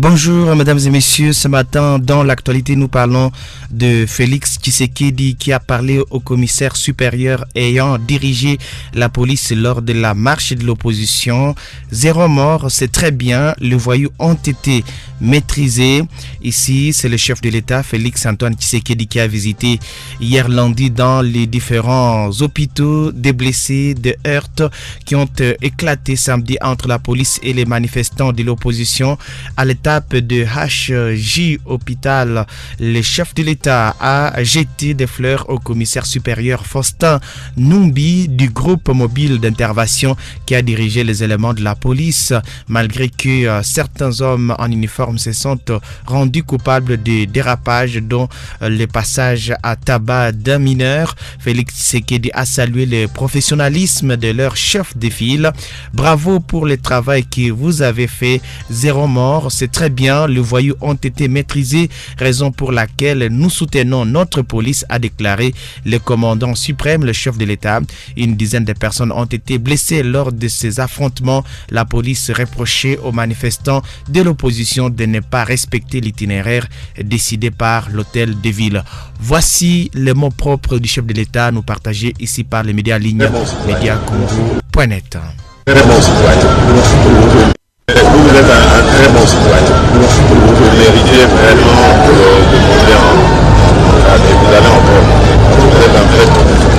Bonjour mesdames et messieurs, ce matin dans l'actualité nous parlons de Félix Tshisekedi qui a parlé au commissaire supérieur ayant dirigé la police lors de la marche de l'opposition. 0 mort, c'est très bien, les voyous ont été maîtrisés. Ici, c'est le chef de l'État Félix Antoine Tshisekedi qui a visité hier lundi dans les différents hôpitaux des blessés de heurts qui ont éclaté samedi entre la police et les manifestants de l'opposition. À l'étape de HJ Hôpital, le chef de l'État a jeté des fleurs au commissaire supérieur Faustin Numbi du groupe mobile d'intervention qui a dirigé les éléments de la police. Malgré que certains hommes en uniforme se sont rendus coupables de dérapages dont le passage à tabac d'un mineur, Félix Tshisekedi a salué le professionnalisme de leur chef de file. Bravo pour le travail que vous avez fait. 0 mort, c'est très bien, les voyous ont été maîtrisés, raison pour laquelle nous soutenons notre police, a déclaré le commandant suprême, le chef de l'État. Une dizaine de personnes ont été blessées lors de ces affrontements. La police reprochait aux manifestants de l'opposition de ne pas respecter l'itinéraire décidé par l'hôtel de ville. Voici les mots propres du chef de l'État, nous partagés ici par les médias en ligne, mediacongo.net. Vous êtes un très bon citoyen. Vous méritez vraiment de monter et vous allez encore. Vous êtes un vrai professionnel.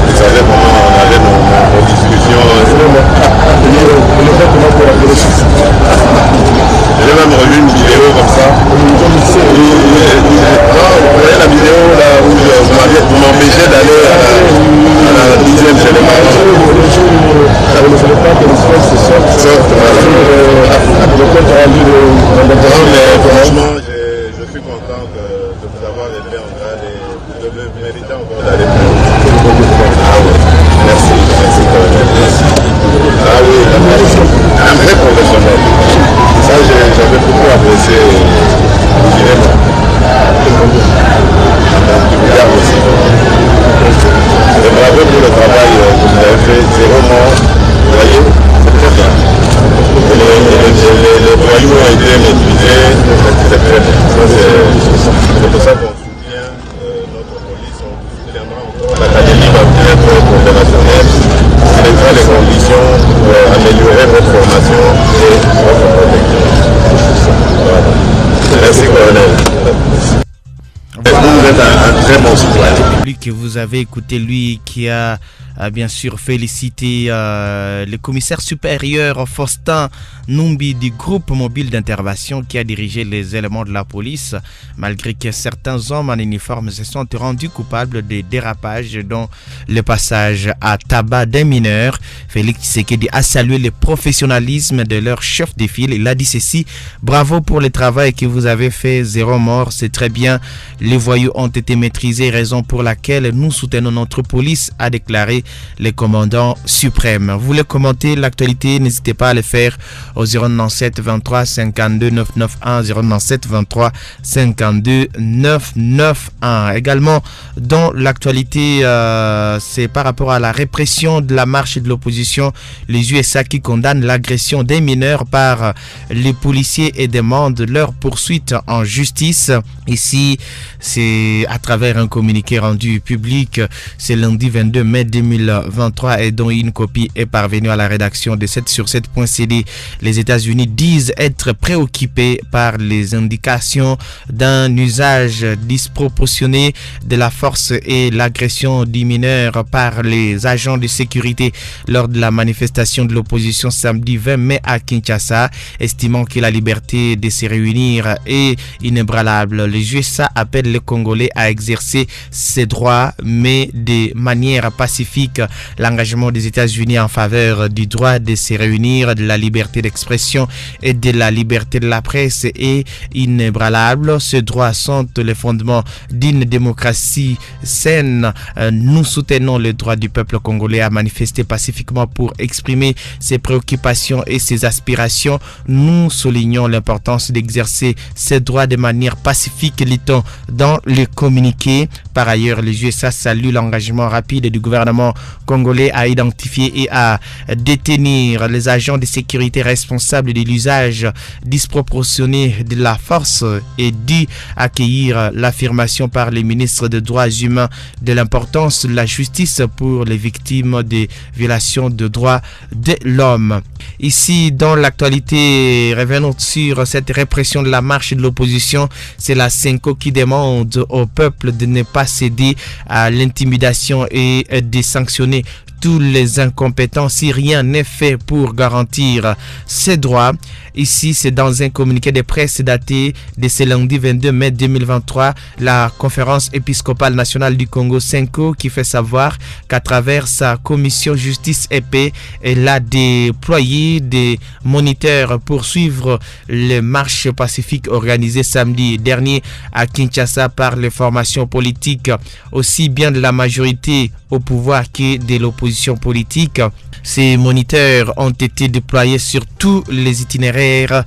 Vous savez comment on avait nos discussions. J'ai même revu une vidéo comme ça. Vous voyez la vidéo là où vous m'empêchez d'aller à la 10e célébration. Franchement, je suis content de vous avoir élevé en grade et de vous mériter encore d'aller plus loin. Ah oui, merci. Ah oui, un vrai professionnel. Ça, j'avais beaucoup apprécié. Vous direz moi. Aussi. Et bravo pour le travail que vous avez fait. 0 mort. Vous voyez, c'est très bien. Les voyous ont été maîtrisés, c'est très bien. C'est pour ça qu'on soutient notre police, on soutiendra encore. L'académie va être opérationnelle, c'est les conditions pour améliorer votre formation et votre protection. Voilà. Merci, colonel. Vous êtes un très bon citoyen. Lui que vous avez écouté, lui qui a bien sûr félicité le commissaire supérieur Faustin Numbi du groupe mobile d'intervention qui a dirigé les éléments de la police, malgré que certains hommes en uniforme se sont rendus coupables de dérapages dont le passage à tabac d'un mineur. Félix Tshisekedi a salué le professionnalisme de leur chef de file. Il a dit ceci: bravo pour le travail que vous avez fait, 0 mort, c'est très bien. Les voyous ont été maîtrisés, raison pour laquelle nous soutenons notre police, a déclaré le commandant suprême. Vous voulez commenter l'actualité, n'hésitez pas à le faire au 097 23 52 991, 097 23 52 991. Également dans l'actualité, c'est par rapport à la répression de la marche de l'opposition, les USA qui condamnent l'agression des mineurs par les policiers et demandent leur poursuite en justice. Ici, c'est à travers un communiqué rendu public ce lundi 22 mai 2023 et dont une copie est parvenue à la rédaction de 7sur7.cd. Les États-Unis disent être préoccupés par les indications d'un usage disproportionné de la force et l'agression des mineurs par les agents de sécurité lors de la manifestation de l'opposition samedi 20 mai à Kinshasa, estimant que la liberté de se réunir est inébranlable. Les USA appellent les Congolais à exercer ses droits, mais de manière pacifique. L'engagement des États-Unis en faveur du droit de se réunir, de la liberté d'expression et de la liberté de la presse est inébranlable. Ces droits sont les fondements d'une démocratie saine. Nous soutenons le droit du peuple congolais à manifester pacifiquement pour exprimer ses préoccupations et ses aspirations. Nous soulignons l'importance d'exercer ces droits de manière pacifique pacifique, lit-on dans le communiqué. Par ailleurs, les USA saluent l'engagement rapide du gouvernement congolais à identifier et à détenir les agents de sécurité responsables de l'usage disproportionné de la force et dû accueillir l'affirmation par les ministres des droits humains de l'importance de la justice pour les victimes des violations de droits de l'homme. Ici, dans l'actualité, revenons sur cette répression de la marche de l'opposition. C'est la SENCO qui demande au peuple de ne pas céder à l'intimidation et de sanctionner tous les incompétents si rien n'est fait pour garantir ces droits. Ici, c'est dans un communiqué de presse daté de ce lundi 22 mai 2023, la conférence épiscopale nationale du Congo SENCO qui fait savoir qu'à travers sa commission justice et paix, elle a déployé des moniteurs pour suivre les marches pacifiques organisées samedi dernier à Kinshasa par les formations politiques, aussi bien de la majorité au pouvoir que de l'opposition politique. Ces moniteurs ont été déployés sur tous les itinéraires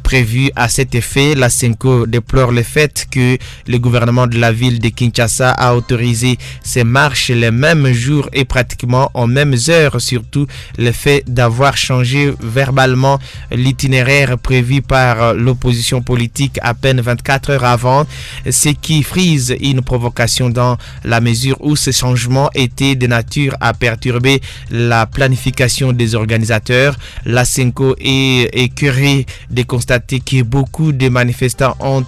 prévus à cet effet. La SENCO déplore le fait que le gouvernement de la ville de Kinshasa a autorisé ces marches les mêmes jours et pratiquement aux mêmes heures, surtout le fait d'avoir changé verbalement l'itinéraire prévu par l'opposition politique à peine 24 heures avant, ce qui frise une provocation dans la mesure où ce changement était de nature à perturber la planification des organisateurs. La SENCO est écœurée de constater que beaucoup de manifestants ont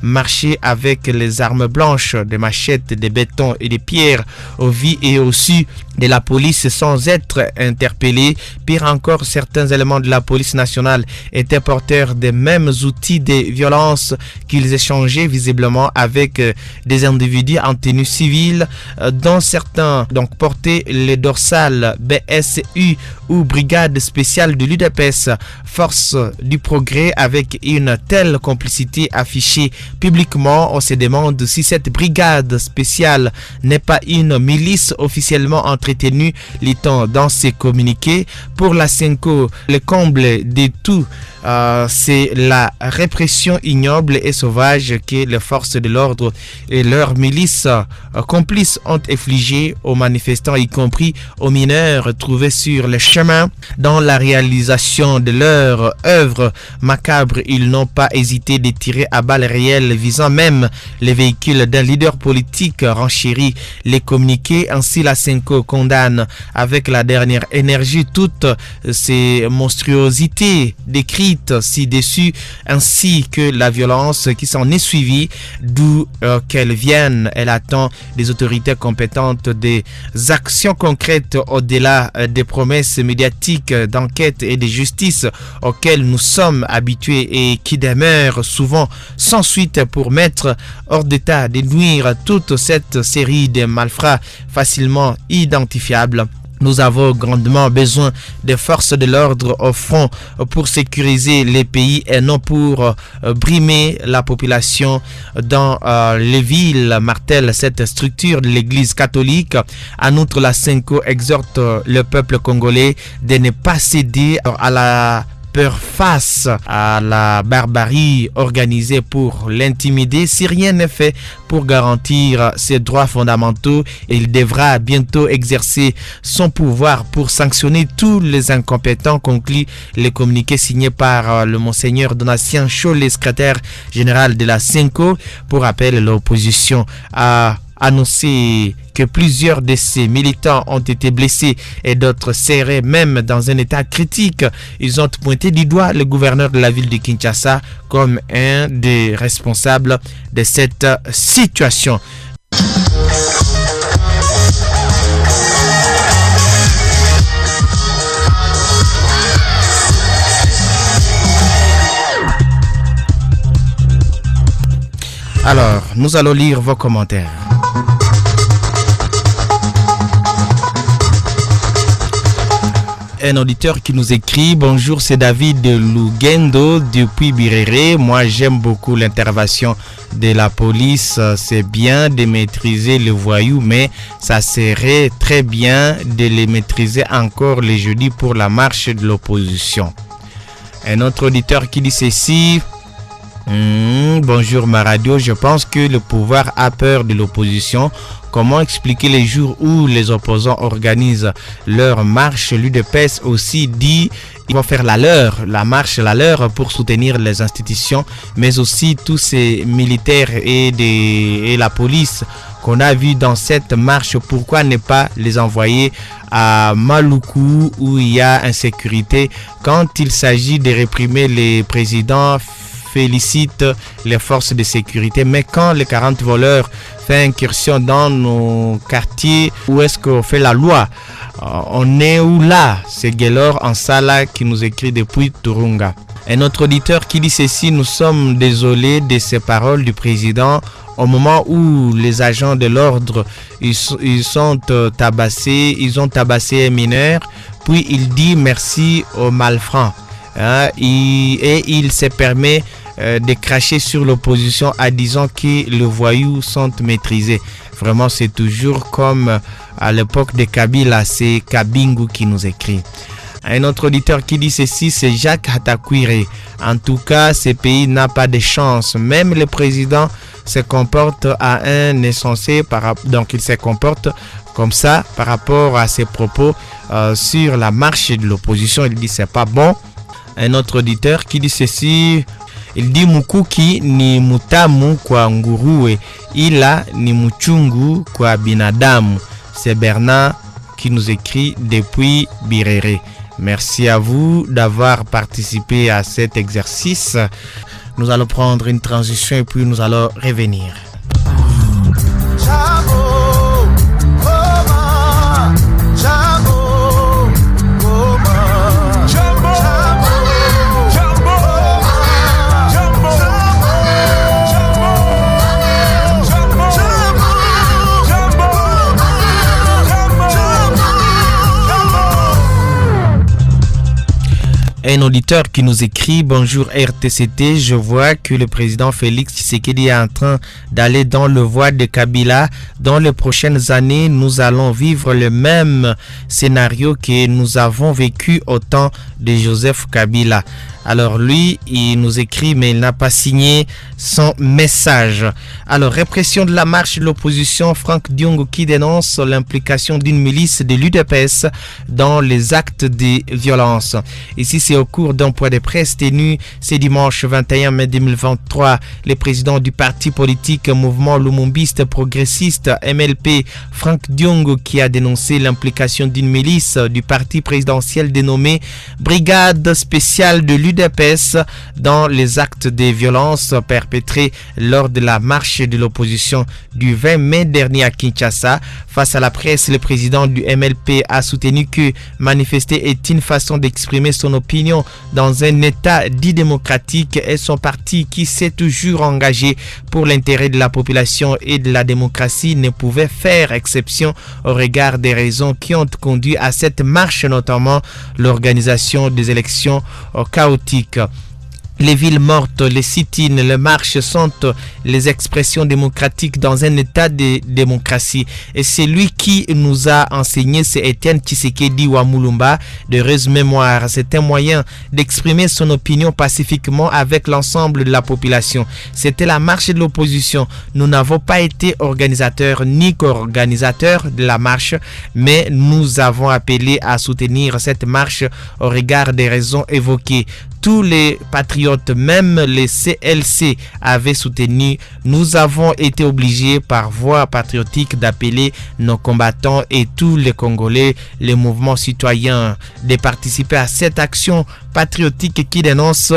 marché avec les armes blanches, des machettes, des bétons et des pierres au vu et au su de la police sans être interpellés. Pire encore, certains éléments de la police nationale étaient porteurs des mêmes outils de violence qu'ils échangeaient visiblement avec des individus en tenue civile, dont certains portaient les dorsales BSU ou brigade spéciale de l'UDPS, force du progrès. Avec une telle complicité affichée publiquement, on se demande si cette brigade spéciale n'est pas une milice officiellement entretenue, lit-on dans ses communiqués. Pour la SENCO, le comble de tout, c'est la répression ignoble et sauvage que les forces de l'ordre et leurs milices complices ont infligé aux manifestants, y compris aux mineurs trouvés sur le chemin. Dans la réalisation de leur œuvre macabre, ils n'ont pas hésité de tirer à balles réelles visant même les véhicules d'un leader politique, renchérit les communiqués. Ainsi, la SENCO condamne avec la dernière énergie toutes ces monstruosités décrites ci-dessus, ainsi que la violence qui s'en est suivie, d'où qu'elle vienne. Elle attend des autorités compétentes des actions concrètes au-delà des promesses médiatiques d'enquête et de justice auxquelles nous sommes habitués et qui demeurent souvent sans suite pour mettre hors d'état de nuire toute cette série de malfrats facilement identifiables. Nous avons grandement besoin des forces de l'ordre au front pour sécuriser les pays et non pour brimer la population dans les villes, martèle cette structure de l'Église catholique. En outre, la SENCO exhorte le peuple congolais de ne pas céder à la peur face à la barbarie organisée pour l'intimider. Si rien n'est fait pour garantir ses droits fondamentaux, il devra bientôt exercer son pouvoir pour sanctionner tous les incompétents, conclut le communiqué signé par le Monseigneur Donatien Chollet, secrétaire général de la SENCO. Pour rappel, l'opposition a annoncé que plusieurs de ces militants ont été blessés et d'autres seraient même dans un état critique. Ils ont pointé du doigt le gouverneur de la ville de Kinshasa comme un des responsables de cette situation. Alors, nous allons lire vos commentaires. Un auditeur qui nous écrit: bonjour, c'est David de Lugendo depuis Birere. Moi, j'aime beaucoup l'intervention de la police. C'est bien de maîtriser les voyous, mais ça serait très bien de les maîtriser encore les jeudis pour la marche de l'opposition. Un autre auditeur qui dit ceci: Bonjour ma radio, je pense que le pouvoir a peur de l'opposition. Comment expliquer les jours où les opposants organisent leur marche? L'UDPS aussi dit ils vont faire la marche pour soutenir les institutions, mais aussi tous ces militaires et la police qu'on a vu dans cette marche. Pourquoi ne pas les envoyer à Maluku où il y a insécurité? Quand il s'agit de réprimer les présidents, félicite les forces de sécurité, mais quand les 40 voleurs font incursion dans nos quartiers, où est-ce qu'on fait la loi? On est où là? C'est Guélor en Sala qui nous écrit depuis Turunga. Un autre auditeur qui dit ceci: nous sommes désolés de ces paroles du président au moment où les agents de l'ordre ils ont tabassé un mineur, puis il dit merci aux malfrats. Et il se permet de cracher sur l'opposition en disant que les voyous sont maîtrisés. Vraiment, c'est toujours comme à l'époque de Kabila, c'est Kabingu qui nous écrit. Un autre auditeur qui dit ceci, c'est Jacques Hatakwire. En tout cas, ce pays n'a pas de chance. Même le président se comporte à un insensé, donc il se comporte comme ça par rapport à ses propos sur la marche de l'opposition. Il dit c'est pas bon. Un autre auditeur qui dit ceci, il dit Mukuki ni mutamu kwa nguruwe ila ni muchungu kwa binadamu. C'est Bernard qui nous écrit depuis Birere. Merci à vous d'avoir participé à cet exercice. Nous allons prendre une transition et puis nous allons revenir. Un auditeur qui nous écrit: bonjour RTCT, je vois que le président Félix Tshisekedi est en train d'aller dans le voie de Kabila. Dans les prochaines années, nous allons vivre le même scénario que nous avons vécu au temps de Joseph Kabila. Alors lui, il nous écrit, mais il n'a pas signé son message. Alors, répression de la marche de l'opposition, Franck Diongo qui dénonce l'implication d'une milice de l'UDPS dans les actes de violence. Ici, c'est au cours d'un point de presse tenu ce dimanche 21 mai 2023. Le président du parti politique Mouvement Lumumbiste Progressiste MLP, Franck Diongo, qui a dénoncé l'implication d'une milice du parti présidentiel dénommée Brigade spéciale de l'UDPS dans les actes de violence perpétrés lors de la marche de l'opposition du 20 mai dernier à Kinshasa. Face à la presse, le président du MLP a soutenu que manifester est une façon d'exprimer son opinion dans un état dit démocratique et son parti, qui s'est toujours engagé pour l'intérêt de la population et de la démocratie, ne pouvait faire exception au regard des raisons qui ont conduit à cette marche, notamment l'organisation des élections chaotiques. Les villes mortes, les sit-ins, les marches sont les expressions démocratiques dans un état de démocratie. Et c'est lui qui nous a enseigné, c'est Étienne Tshisekedi Wamulumba, d'heureuse mémoire. C'est un moyen d'exprimer son opinion pacifiquement avec l'ensemble de la population. C'était la marche de l'opposition. Nous n'avons pas été organisateurs ni co-organisateurs de la marche, mais nous avons appelé à soutenir cette marche au regard des raisons évoquées. Tous les patriotes, même les CLC, avaient soutenu. Nous avons été obligés par voie patriotique d'appeler nos combattants et tous les Congolais, les mouvements citoyens, de participer à cette action patriotique qui dénonce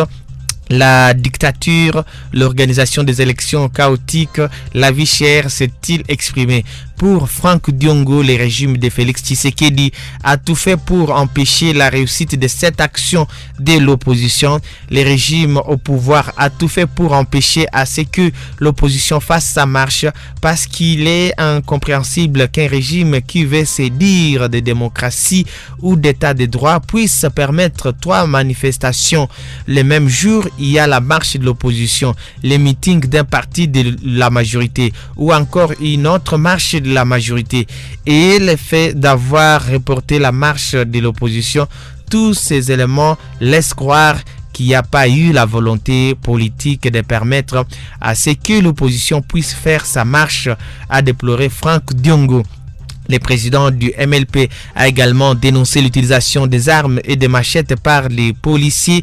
la dictature, l'organisation des élections chaotiques, la vie chère, s'est-il exprimé. Pour Franck Diongo, le régime de Félix Tshisekedi a tout fait pour empêcher la réussite de cette action de l'opposition. Le régime au pouvoir a tout fait pour empêcher à ce que l'opposition fasse sa marche, parce qu'il est incompréhensible qu'un régime qui veut se dire de démocratie ou d'état de droit puisse permettre 3 manifestations. Le même jour, il y a la marche de l'opposition, les meetings d'un parti de la majorité ou encore une autre marche de la majorité, et le fait d'avoir reporté la marche de l'opposition, tous ces éléments laissent croire qu'il n'y a pas eu la volonté politique de permettre à ce que l'opposition puisse faire sa marche, a déploré Franck Diongo. Le président du MLP a également dénoncé l'utilisation des armes et des machettes par les policiers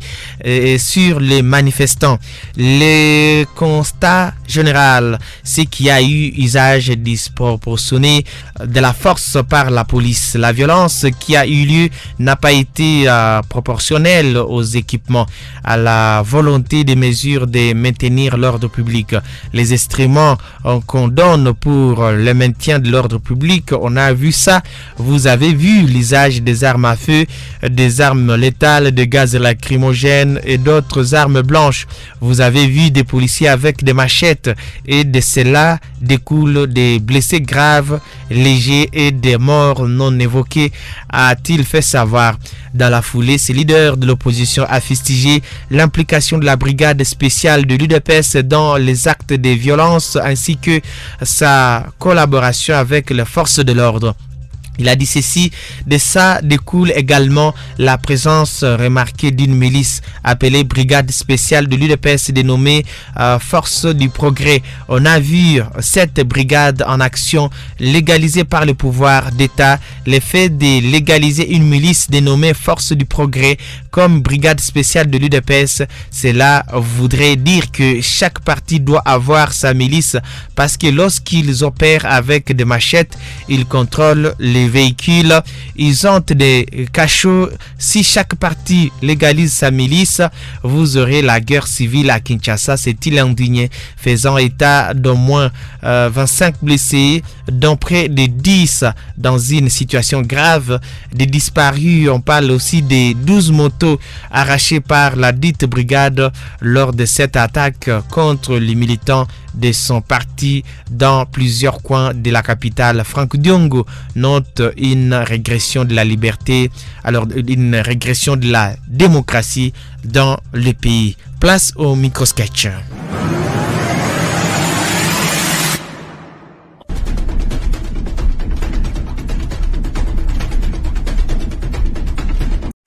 sur les manifestants. Le constat général, c'est qu'il y a eu usage disproportionné de la force par la police. La violence qui a eu lieu n'a pas été proportionnelle aux équipements, à la volonté des mesures de maintenir l'ordre public. Les instruments qu'on donne pour le maintien de l'ordre public, on a vu ça. Vous avez vu l'usage des armes à feu, des armes létales, de gaz lacrymogènes et d'autres armes blanches. Vous avez vu des policiers avec des machettes et de cela découlent des blessés graves, légers et des morts non évoqués, a-t-il fait savoir. Dans la foulée, ce leader de l'opposition a fustigé l'implication de la brigade spéciale de l'UDPS dans les actes de violence ainsi que sa collaboration avec les forces de l'ordre. Il a dit ceci: de ça découle également la présence remarquée d'une milice appelée Brigade spéciale de l'UDPS dénommée Force du Progrès. On a vu cette brigade en action légalisée par le pouvoir d'État. Le fait de légaliser une milice dénommée Force du Progrès comme Brigade spéciale de l'UDPS, cela voudrait dire que chaque parti doit avoir sa milice parce que lorsqu'ils opèrent avec des machettes, ils contrôlent les véhicules, ils ont des cachots. Si chaque parti légalise sa milice, vous aurez la guerre civile à Kinshasa, s'est-il indigné, faisant état d'au moins 25 blessés, dont près de 10 dans une situation grave, des disparus. On parle aussi des 12 motos arrachées par la dite brigade lors de cette attaque contre les militants de son parti dans plusieurs coins de la capitale. Franck Diongo note une régression de la liberté, alors une régression de la démocratie dans le pays. Place au micro-sketch.